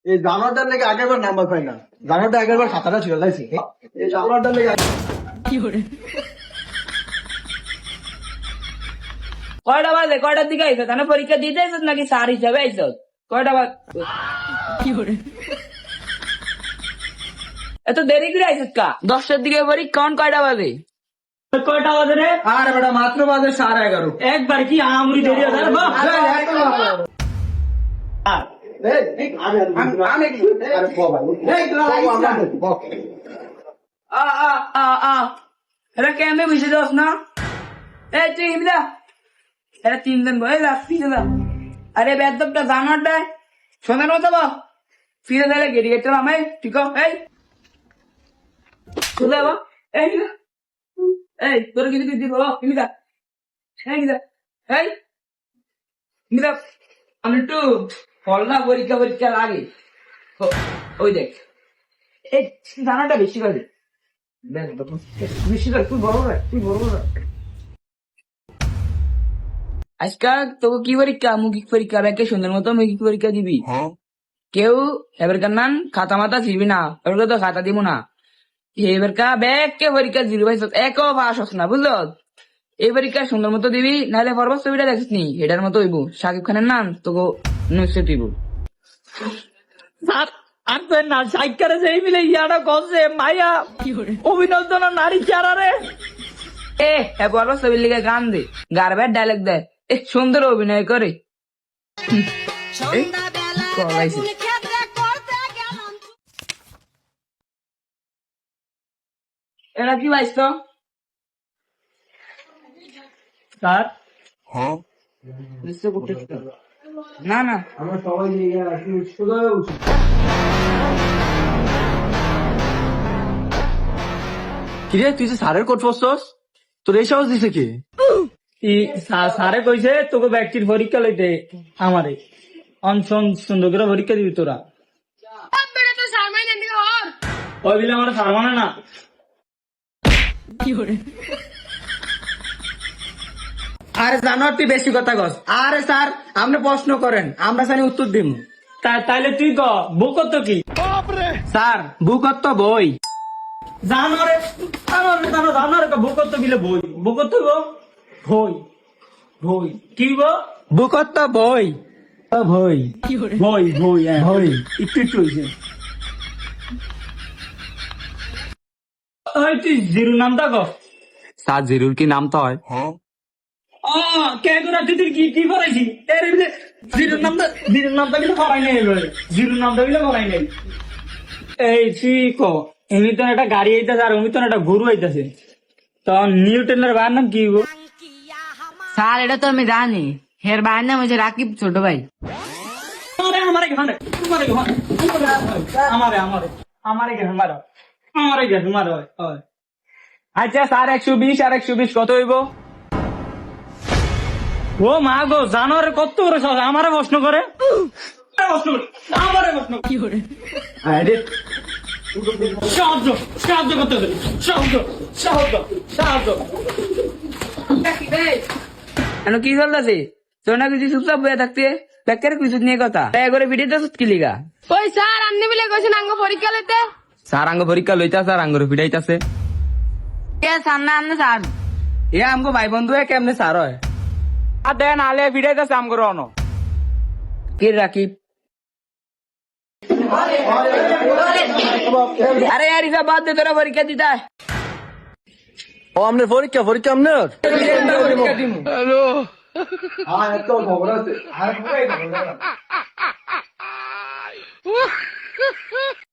এই জানোয়ারটার লেগে আগের বার নাম্বার পাই না, জানোয়ারটা আগের বার সাঁতারা ছিল লাইছি, এই জানোয়ারটার লেগে কয়টা বাজে? কয়টার দিকে আইসো? তাহলে পরীক্ষা দিতে আইসো নাকি স্যার হিসাবে আইসো? কয়টা বাজ? এত দেরি করে আইসো কা? 10টার দিকে পরীক্ষা, কয়টা বাজে? কয়টা বাজে রে? আর বেটা মাত্র বাজে 11:30। একবার কি আমরি দেরি আছে? আরে বাপ! এটা কেমনে বুঝে যাস না? এই তুই হিমদা, এটা 3 দিন বয়ে যা, ফিরে যা। আরে বেদবটা জানোয়ারটা শোনার মতো বা ফিরে গেলে গেড়ি গেছে আমি ঠিক এই শুনে বা এই এই তোর কিছু কিছু দিব হিমদা, এই হিমদা, এই হিমদা, আমি একটু ফলনা পরীক্ষা পরীক্ষা লাগে। ওই দেখ এই জানোয়ারটা বেশি করে বেশি করে, তুই বড় রে, তুই বড় রে। আজকাল তোকে কি পরীক্ষা? মৌখিক পরীক্ষা, ব্যাংকে সুন্দর মতো মৌখিক পরীক্ষা দিবি। কেউ এবারকার নান খাতা মাথা ছিড়বি না, এবার তো খাতা দিব না। এবারকার ব্যাংকে পরীক্ষা দিবি ভাই, একও পাস হস না বুঝলো। এই পরীক্ষা সুন্দর মতো দিবি, নাহলে পরবর্তী ছবিটা দেখিস নি এটার মতো হইব। শাকিব খানের নাম তোকে নিশ্চয় দিব। স্যার আর তো না সাইকারে সেই মিলে ইয়াটা করছে মাইয়া অভিনন্দন নারী চেহারা এ হ্যাঁ পরবর্তী ছবির লিগে গান দে, গার্বের ডায়লগ দেয়, এ সুন্দর অভিনয় করে। এই, কলাইছে। এটা কি পাইছ? স্যার নিশ্চয় করতেছ না? না আমরা সবাই নিয়ে আসি সোজা উচিত। কিরে তুই যে স্যারের কোট পরছস, তোর এই সাহস দিছে কি? স্যারে কইছে তোকে ব্যক্তির পরীক্ষা লইতে আমারে অনশন সুন্দর করে পরীক্ষা দিবি তোরা। ওই বিলে আমার স্যার মানে না। আরে জানোয়ার তুই বেশি কথা কস। আরে স্যার আপনি প্রশ্ন করেন, আমরা জানি উত্তর দিব। তাইলে তুই ক বুক তো কি? স্যার বুকত তো বই। জানোয়ারে জানোয়ারে বুক তো বিলে বই বুক তো বই বই কি গো? বুকত তো বই। বই বই বই বই। একটু একটু হয়েছে। তুই জিরু নামটা ক? স্যার জিরুর কি নাম তো হয়? কে তোরা তুই কি কি করাইছি? জিরুর নামটা বিলে করাই নাই, জিরুর নামটা বিলে করাই নাই। এই তুই ক এমনি তো একটা গাড়ি আইতাছে আর এমনি তো একটা গরু আইতাছে, তখন নিউটনের ভাইয়ের নাম কি গো? স্যার এটা তো আমি জানি, হের ভাইয়ের নাম হচ্ছে রাকিব ছোট ভাই। আচ্ছা স্যার 120 আর 120 কত হইব? ও মা গো জানোয়ারে কত করে আমারে প্রশ্ন করে, আমারে প্রশ্ন কি করে? সাহায্য সাহায্য করতে হবে, সাহায্য সাহায্য সাহায্য। কেন কি চলতেছে? তোর না কিছু চুপচাপ বয়ে থাকতে ব্যাকের কিছু নিয়ে কথা করে ভিডিওতে কি লিগা? ওই স্যার আপনি বলে কইছেন আঙ্গ পরীক্ষা লইতে। স্যার আঙ্গ পরীক্ষা লইতাছে আর আঙ্গুর ফিডাইতাছে। এ স্যার না আমনে স্যার, এ আমগো ভাই বন্ধু কেমনে স্যার হয়? আর দেন আলে ফিডাইতাছে আমগো অন। কি রাকিব? আরে यार ইসা বাদ দে, তোরা পরীক্ষা দিতা। ও আমনের পরীক্ষা পরীক্ষা আমনের হ্যালো হ্যাঁ এত খবর আছে।